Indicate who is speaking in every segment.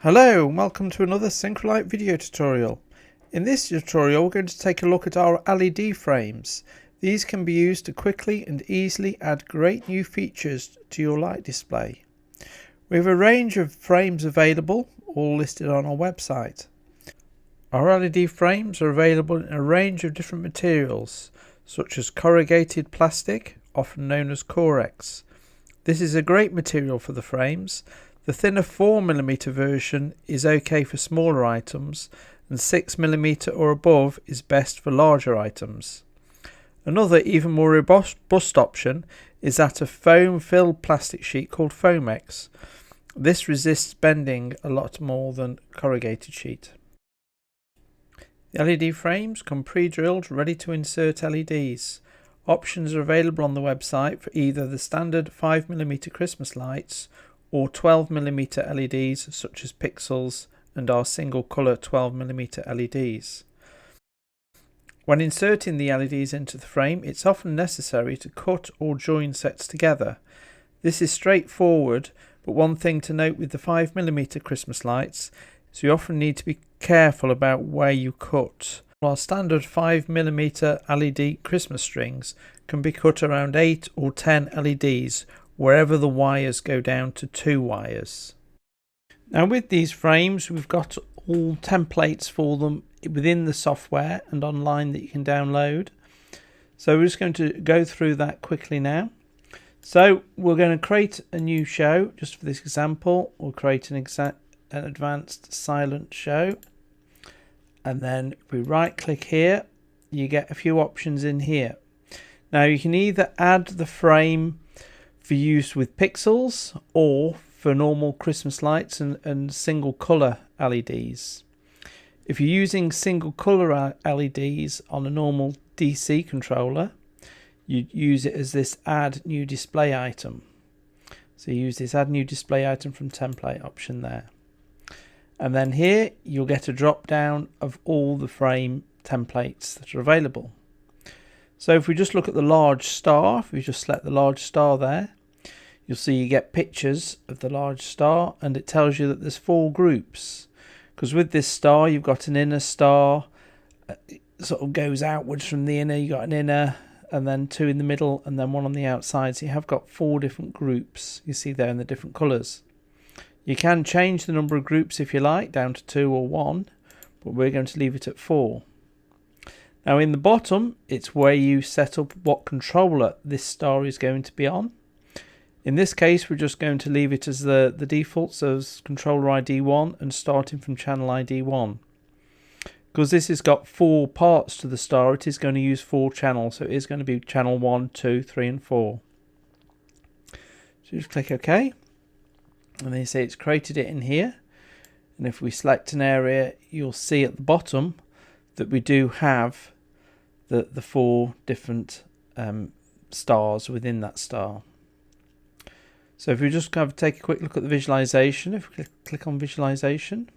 Speaker 1: Hello and welcome to another Synchrolite video tutorial. In this tutorial we're going to take a look at our LED frames. These can be used to quickly and easily add great new features to your light display. We have a range of frames available, all listed on our website. Our LED frames are available in a range of different materials, such as corrugated plastic, often known as Corex. This is a great material for the frames. The thinner 4mm version is okay for smaller items, and 6mm or above is best for larger items. Another even more robust option is that of foam-filled plastic sheet called Foamex. This resists bending a lot more than corrugated sheet. The LED frames come pre-drilled, ready to insert LEDs. Options are available on the website for either the standard 5mm Christmas lights or 12mm LEDs such as Pixels and our single colour 12mm LEDs. When inserting the LEDs into the frame, it's often necessary to cut or join sets together. This is straightforward, but one thing to note with the 5mm Christmas lights is you often need to be careful about where you cut. Our standard 5mm LED Christmas strings can be cut around 8 or 10 LEDs wherever the wires go down to 2 wires. Now with these frames we've got all templates for them within the software and online that you can download. So we're just going to go through that quickly now. So we're going to create a new show. Just for this example, we'll create an advanced silent show. And then if we right click here, you get a few options in here. Now you can either add the frame for use with pixels or for normal Christmas lights and single color LEDs. If you're using single color LEDs on a normal DC controller, you'd use it as this add new display item. So you use this add new display item from template option there. And then here you'll get a drop down of all the frame templates that are available. So if we just look at the large star, if we just select the large star there, you'll see you get pictures of the large star, and it tells you that there's 4 groups. Because with this star you've got an inner star, it sort of goes outwards from the inner, you've got an inner and then 2 in the middle and then 1 on the outside. So you have got 4 different groups you see there in the different colours. You can change the number of groups if you like down to 2 or 1, but we're going to leave it at 4. Now in the bottom it's where you set up what controller this star is going to be on. In this case we're just going to leave it as the default, so as controller ID 1 and starting from channel ID 1. Because this has got 4 parts to the star, it is going to use 4 channels, so it is going to be channel 1, 2, 3 and 4. So just click OK. And then you see it's created it in here. And if we select an area, you'll see at the bottom that we do have the 4 different stars within that star. So if we just kind of take a quick look at the visualization, if we click on visualization,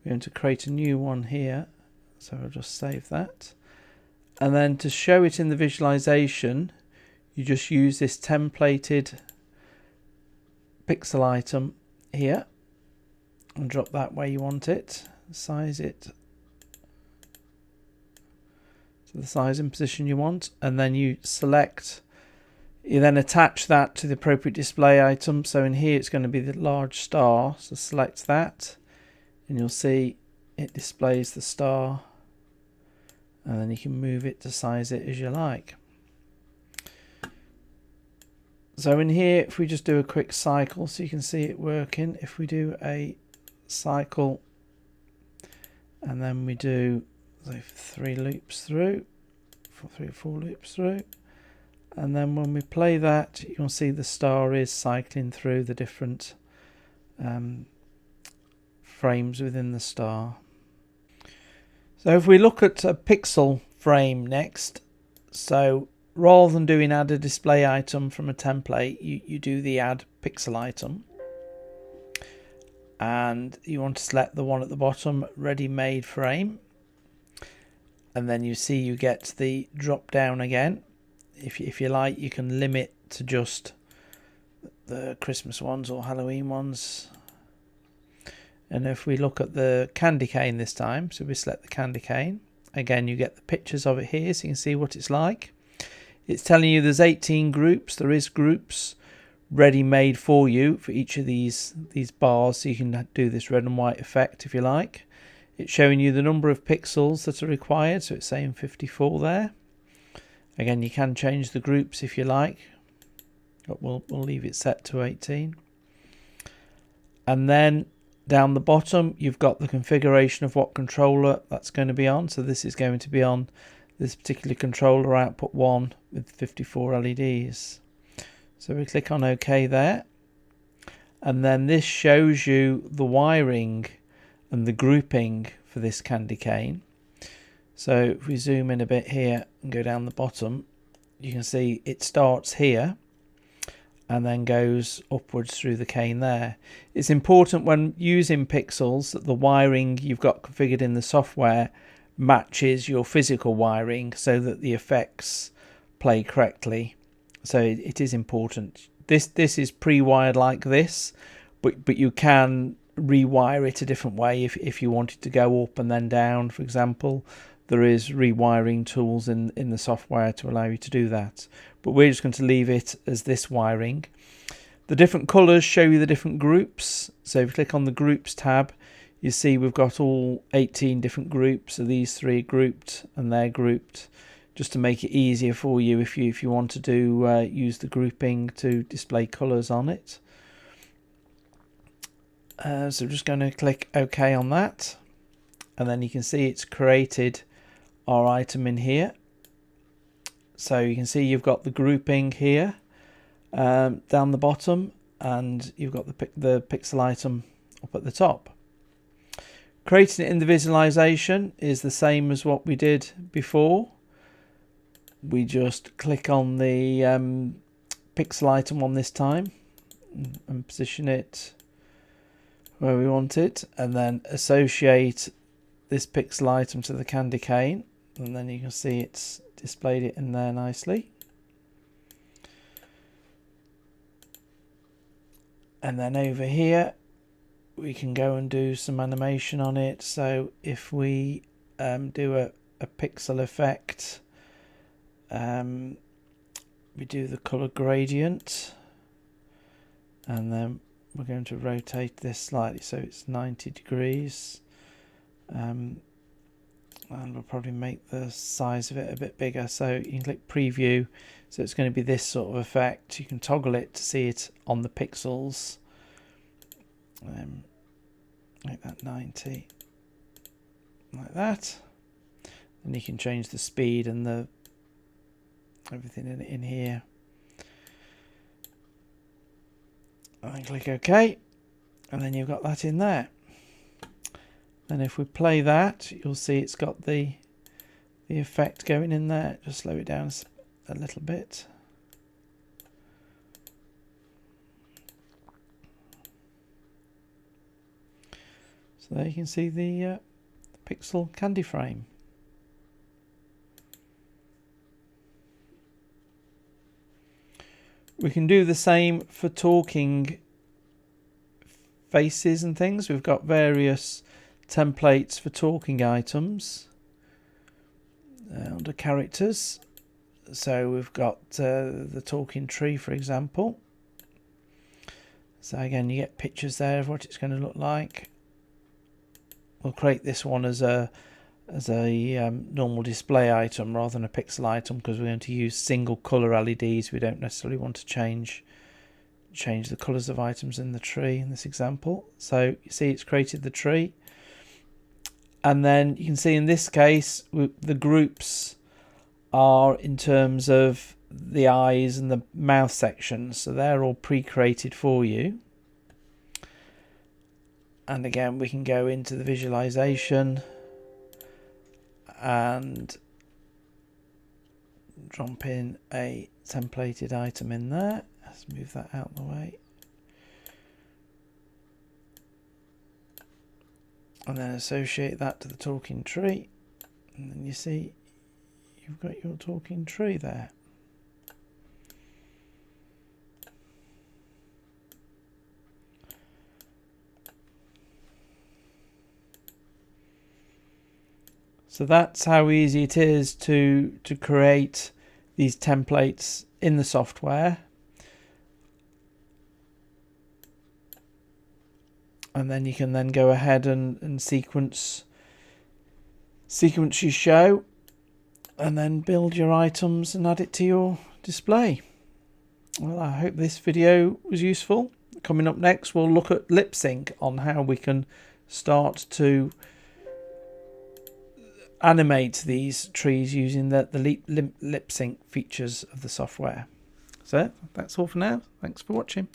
Speaker 1: we're going to create a new one here. So I'll just save that. And then to show it in the visualization, you just use this templated pixel item here and drop that where you want it, size it to the size and position you want, and then you then attach that to the appropriate display item. So in here it's going to be the large star, so select that and you'll see it displays the star, and then you can move it to size it as you like. So in here, if we just do a quick cycle so you can see it working, if we do a cycle and then we do 3 loops through, 3 or 4 loops through, and then when we play that you'll see the star is cycling through the different frames within the star. So if we look at a pixel frame next, so rather than doing add a display item from a template, you do the add pixel item, and you want to select the one at the bottom, ready made frame, and then you see you get the drop down again. If you like, you can limit to just the Christmas ones or Halloween ones, And if we look at the candy cane this time, so we select the candy cane, again you get the pictures of it here so you can see what it's like. It's telling you there's 18 groups. There is groups ready made for you for each of these bars, so you can do this red and white effect if you like. It's showing you the number of pixels that are required, so it's saying 54 there. Again, you can change the groups if you like, but we'll leave it set to 18. And then down the bottom you've got the configuration of what controller that's going to be on. So this is going to be on this particular controller, output 1 with 54 LEDs. So we click on OK there, and then this shows you the wiring and the grouping for this candy cane. So if we zoom in a bit here and go down the bottom, you can see it starts here and then goes upwards through the cane there. It's important when using pixels that the wiring you've got configured in the software matches your physical wiring so that the effects play correctly. So it is important. This is pre-wired like this, but you can rewire it a different way if you wanted to go up and then down, for example. There is rewiring tools in the software to allow you to do that. But we're just going to leave it as this wiring. The different colours show you the different groups. So if you click on the groups tab, you see we've got all 18 different groups. So these three are grouped and they're grouped, just to make it easier for you if you want to do use the grouping to display colours on it. So I'm just going to click OK on that, and then you can see it's created our item in here. So you can see you've got the grouping here down the bottom, and you've got the pixel item up at the top. Creating it in the visualization is the same as what we did before. We just click on the pixel item one this time and position it where we want it, and then associate this pixel item to the candy cane, and then you can see it's displayed it in there nicely. And then over here we can go and do some animation on it. So if we do a pixel effect, we do the color gradient, and then we're going to rotate this slightly so it's 90 degrees, and we'll probably make the size of it a bit bigger. So you can click preview, so it's going to be this sort of effect. You can toggle it to see it on the pixels, make that 90 like that, and you can change the speed and the everything in here, and then click OK, and then you've got that in there. And if we play that, you'll see it's got the effect going in there. Just slow it down a little bit. So there you can see the pixel candy frame. We can do the same for talking faces and things. We've got various templates for talking items under characters. So we've got the talking tree, for example. So again, you get pictures there of what it's going to look like. We'll create this one as a normal display item rather than a pixel item, because we're going to use single color LEDs. We don't necessarily want to change the colors of items in the tree in this example. So you see it's created the tree, and then you can see in this case the groups are in terms of the eyes and the mouth sections, so they're all pre-created for you. And again, we can go into the visualization and drop in a templated item in there. Let's move that out of the way. And then associate that to the talking tree. And then you see you've got your talking tree there. So that's how easy it is to create these templates in the software. And then you can then go ahead and sequence your show, and then build your items and add it to your display. Well, I hope this video was useful. Coming up next, we'll look at lip sync, on how we can start to animate these trees using the lip sync features of the software. So that's all for now. Thanks for watching.